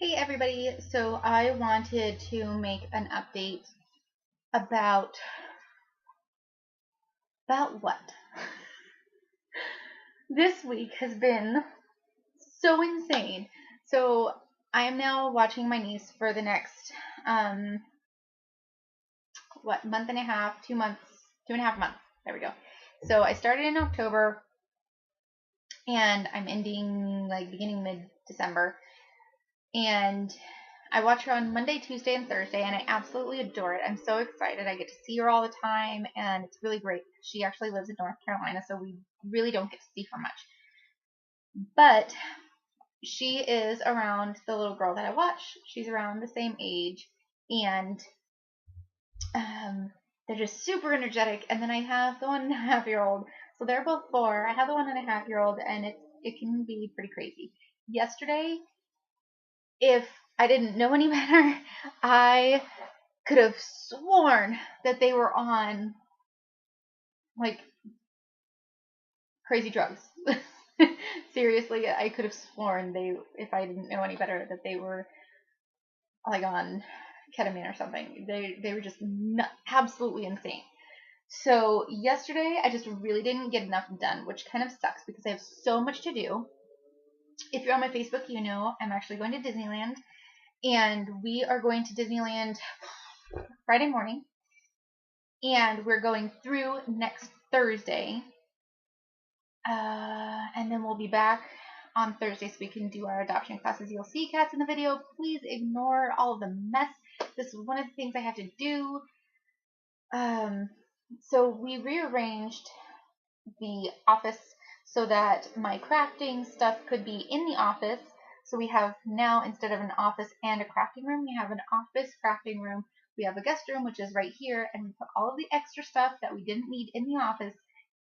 Hey everybody, so I wanted to make an update about what? This week has been so insane. So I am now watching my niece for the next month and a half, 2 months, 2.5 months. There we go. So I started in October and I'm ending like beginning mid-December. And I watch her on Monday, Tuesday, and Thursday, and I absolutely adore it. I'm so excited. I get to see her all the time, and it's really great. She actually lives in North Carolina, so we really don't get to see her much. But she is around the little girl that I watch. She's around the same age, and they're just super energetic. And then I have the 1.5-year-old. So they're both 4. I have the 1.5-year-old, and it can be pretty crazy. Yesterday, if I didn't know any better, I could have sworn that they were on like crazy drugs. Seriously, I could have sworn if I didn't know any better, that they were like on ketamine or something. They were just absolutely insane. So yesterday, I just really didn't get enough done, which kind of sucks because I have so much to do. If you're on my Facebook, you know I'm actually going to Disneyland, and we are going to Disneyland Friday morning, and we're going through next Thursday, and then we'll be back on Thursday so we can do our adoption classes. You'll see cats in the video. Please ignore all of the mess. This is one of the things I have to do. So we rearranged the office so that my crafting stuff could be in the office. So we have now, instead of an office and a crafting room, we have an office crafting room. We have a guest room, which is right here, and we put all of the extra stuff that we didn't need in the office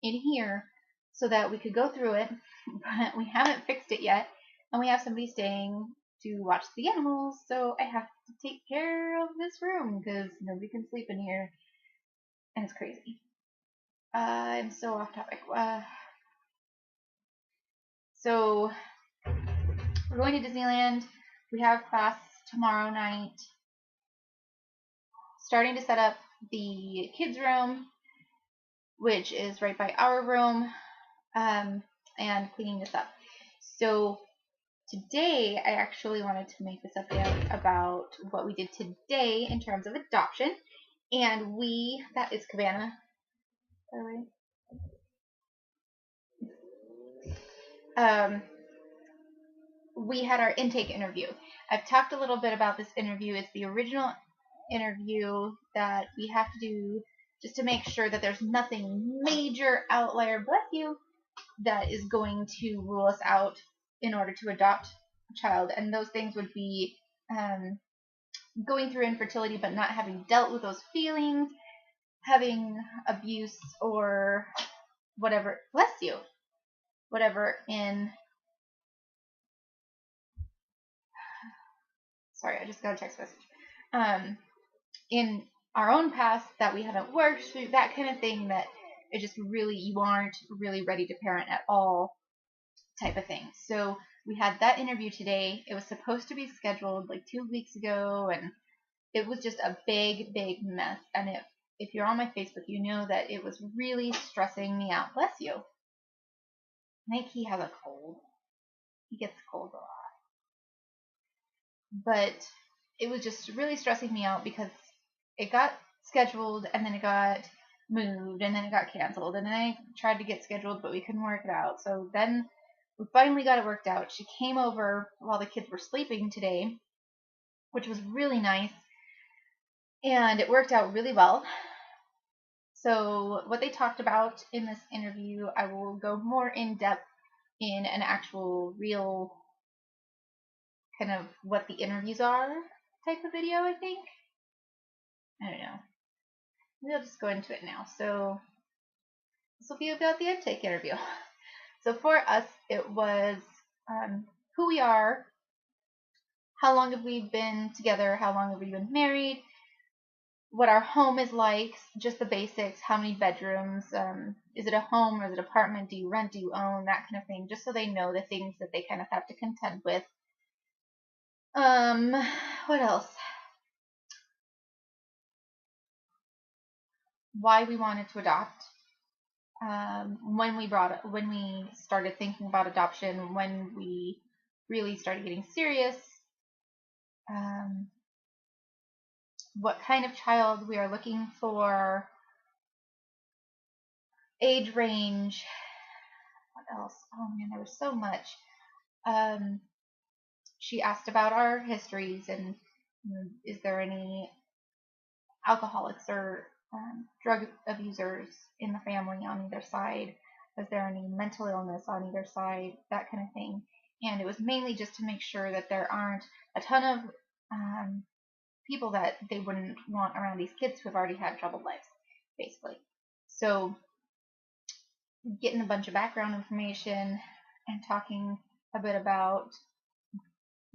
in here so that we could go through it, but we haven't fixed it yet, and we have somebody staying to watch the animals, so I have to take care of this room because nobody can sleep in here, and it's crazy. I'm so off topic. So we're going to Disneyland. We have class tomorrow night. Starting to set up the kids' room, which is right by our room, and cleaning this up. So today, I actually wanted to make this update about what we did today in terms of adoption. And that is Cabana, by the way. We had our intake interview. I've talked a little bit about this interview. It's the original interview that we have to do just to make sure that there's nothing major outlier, bless you, that is going to rule us out in order to adopt a child. And those things would be going through infertility but not having dealt with those feelings, having abuse or whatever, bless you, whatever sorry, I just got a text message. In our own past that we haven't worked through, that kind of thing, that it just really, you aren't really ready to parent at all type of thing. So we had that interview today. It was supposed to be scheduled like 2 weeks ago, and it was just a big mess. And if you're on my Facebook, you know that it was really stressing me out. Bless you. I think he has a cold. He gets colds a lot. But it was just really stressing me out because it got scheduled and then it got moved and then it got canceled, and then I tried to get scheduled but we couldn't work it out. So then we finally got it worked out. She came over while the kids were sleeping today, which was really nice, and it worked out really well. So what they talked about in this interview, I will go more in depth in an actual real kind of what the interviews are type of video, I think. I don't know. Maybe I'll just go into it now. So this will be about the intake interview. So for us, it was who we are, how long have we been together, how long have we been married, what our home is like, just the basics, how many bedrooms, is it a home or is it an apartment, do you rent, do you own, that kind of thing, just so they know the things that they kind of have to contend with. What else? Why we wanted to adopt. When we started thinking about adoption, when we really started getting serious, what kind of child we are looking for, age range, what else? Oh man, there was so much. She asked about our histories and is there any alcoholics or drug abusers in the family on either side? Is there any mental illness on either side? That kind of thing. And it was mainly just to make sure that there aren't a ton of people that they wouldn't want around these kids who have already had troubled lives, basically. So getting a bunch of background information and talking a bit about,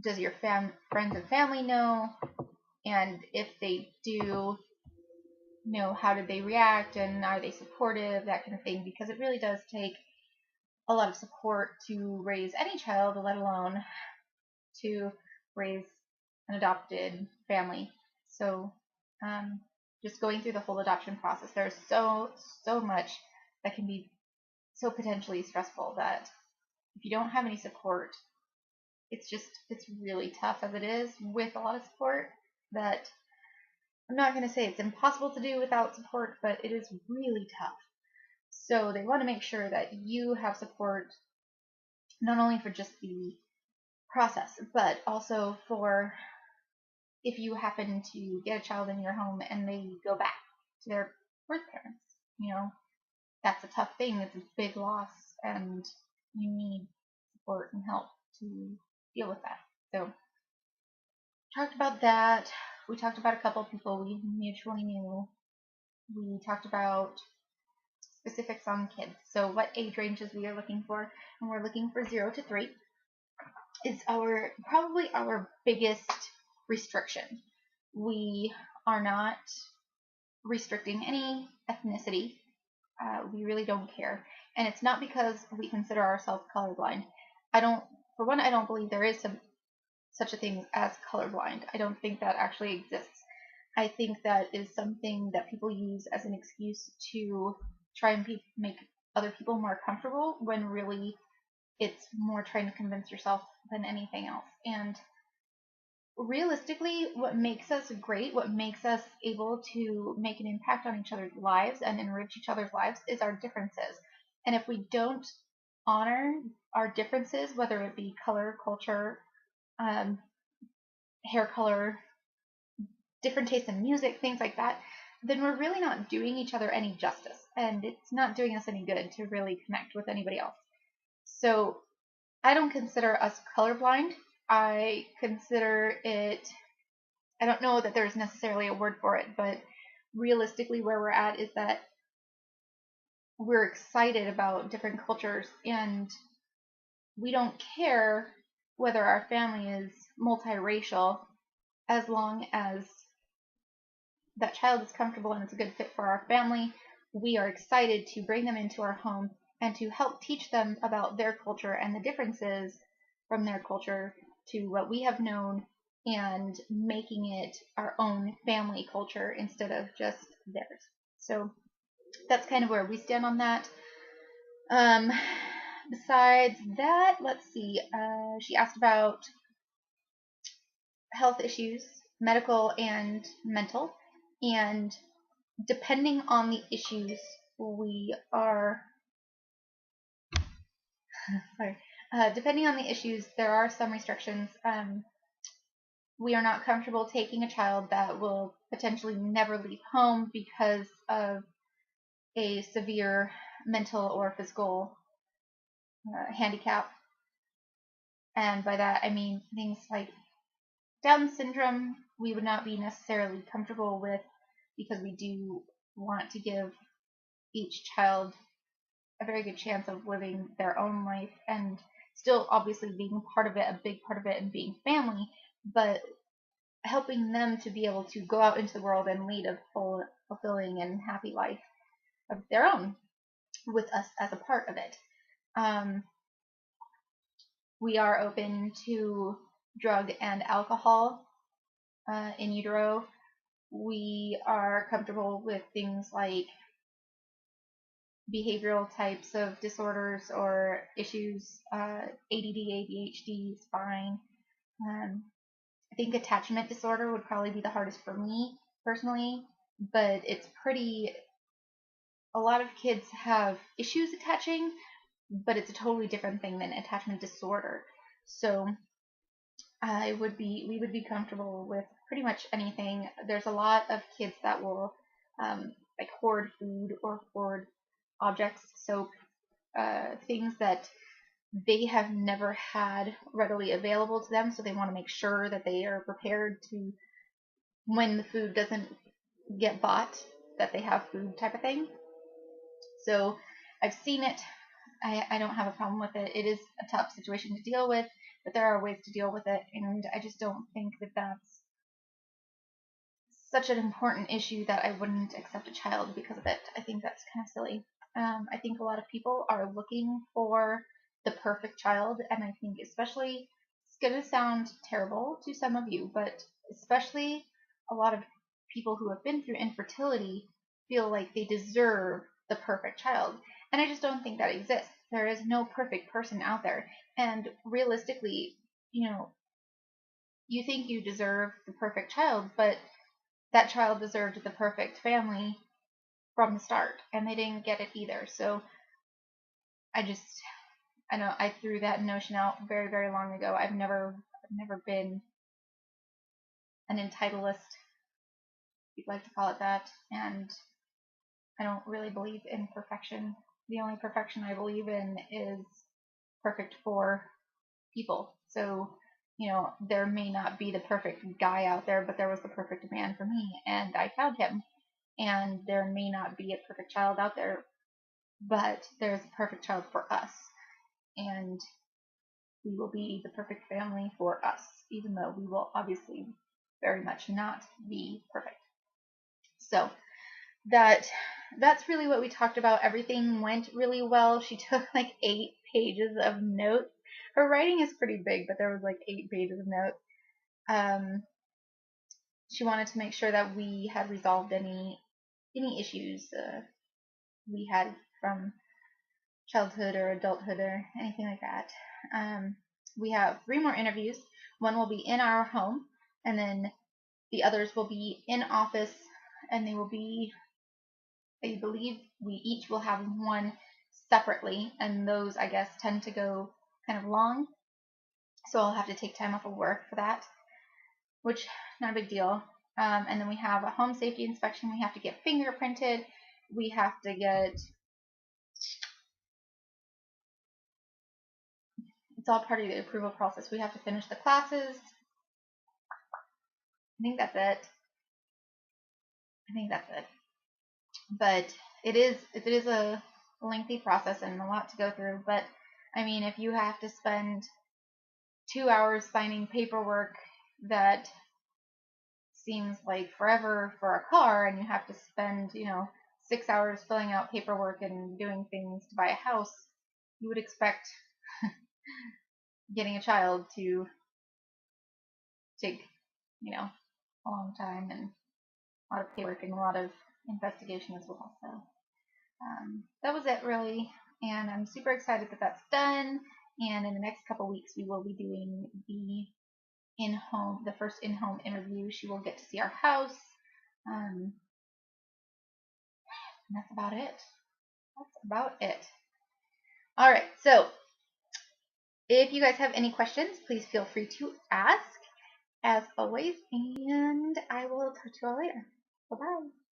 does your friends and family know? And if they do know, how did they react and are they supportive, that kind of thing, because it really does take a lot of support to raise any child, let alone to raise an adopted family. So just going through the whole adoption process, there's so much that can be so potentially stressful that if you don't have any support, it's really tough as it is with a lot of support. That I'm not going to say it's impossible to do without support, but it is really tough. So they want to make sure that you have support not only for just the process, but also for if you happen to get a child in your home and they go back to their birth parents. That's a tough thing. It's a big loss, and you need support and help to deal with that. So talked about that. We talked about a couple of people we mutually knew. We talked about specifics on kids. So what age ranges we are looking for, and we're looking for 0 to 3 is probably our biggest restriction. We are not restricting any ethnicity. We really don't care, and it's not because we consider ourselves colorblind. I don't believe there is such a thing as colorblind. I don't think that actually exists. I think that is something that people use as an excuse to try and make other people more comfortable, when really it's more trying to convince yourself than anything else. And realistically, what makes us great, what makes us able to make an impact on each other's lives and enrich each other's lives, is our differences. And if we don't honor our differences, whether it be color, culture, hair color, different tastes in music, things like that, then we're really not doing each other any justice, and it's not doing us any good to really connect with anybody else. So I don't consider us colorblind. I consider it, I don't know that there's necessarily a word for it, but realistically where we're at is that we're excited about different cultures, and we don't care whether our family is multiracial, as long as that child is comfortable and it's a good fit for our family. We are excited to bring them into our home and to help teach them about their culture and the differences from their culture to what we have known, and making it our own family culture instead of just theirs. So that's kind of where we stand on that. Besides that, let's see. She asked about health issues, medical and mental, and depending on the issues, we are sorry. Depending on the issues, there are some restrictions. We are not comfortable taking a child that will potentially never leave home because of a severe mental or physical handicap. And by that, I mean things like Down syndrome, we would not be necessarily comfortable with, because we do want to give each child a very good chance of living their own life and still obviously being part of it, a big part of it, and being family, but helping them to be able to go out into the world and lead a full, fulfilling, and happy life of their own with us as a part of it. We are open to drug and alcohol in utero. We are comfortable with things like behavioral types of disorders or issues. ADD, ADHD is fine. I think attachment disorder would probably be the hardest for me personally, but it's pretty. A lot of kids have issues attaching, but it's a totally different thing than attachment disorder. So we would be comfortable with pretty much anything. There's a lot of kids that will like hoard food or hoard objects, soap, things that they have never had readily available to them, so they want to make sure that they are prepared to, when the food doesn't get bought, that they have food type of thing. So I've seen it. I don't have a problem with it. It is a tough situation to deal with, but there are ways to deal with it, and I just don't think that that's such an important issue that I wouldn't accept a child because of it. I think that's kind of silly. I think a lot of people are looking for the perfect child, and I think especially, it's going to sound terrible to some of you, but especially a lot of people who have been through infertility feel like they deserve the perfect child. And I just don't think that exists. There is no perfect person out there. And realistically, you think you deserve the perfect child, but that child deserved the perfect family from the start, and they didn't get it either. So I know I threw that notion out very, very long ago. I've never been an entitlist, if you'd like to call it that, and I don't really believe in perfection. The only perfection I believe in is perfect for people. So, there may not be the perfect guy out there, but there was the perfect man for me, and I found him. And there may not be a perfect child out there, but there's a perfect child for us. And we will be the perfect family for us, even though we will obviously very much not be perfect. So that's really what we talked about. Everything went really well. She took like 8 pages of notes. Her writing is pretty big, but there was like 8 pages of notes. She wanted to make sure that we had resolved any issues we had from childhood or adulthood or anything like that. We have 3 more interviews. One will be in our home, and then the others will be in office, and they will be, I believe we each will have one separately, and those, I guess, tend to go kind of long, so I'll have to take time off of work for that, which, not a big deal. And then we have a home safety inspection. We have to get fingerprinted. We have to get, it's all part of the approval process. We have to finish the classes. I think that's it. But it is a lengthy process and a lot to go through. But I mean, if you have to spend 2 hours signing paperwork that seems like forever for a car, and you have to spend 6 hours filling out paperwork and doing things to buy a house, you would expect getting a child to take a long time and a lot of paperwork and a lot of investigation as well. So that was it really, and I'm super excited that that's done. And in the next couple weeks, we will be doing the first in-home interview. She will get to see our house. And that's about it. All right, so if you guys have any questions, please feel free to ask, as always, and I will talk to you all later. Bye-bye.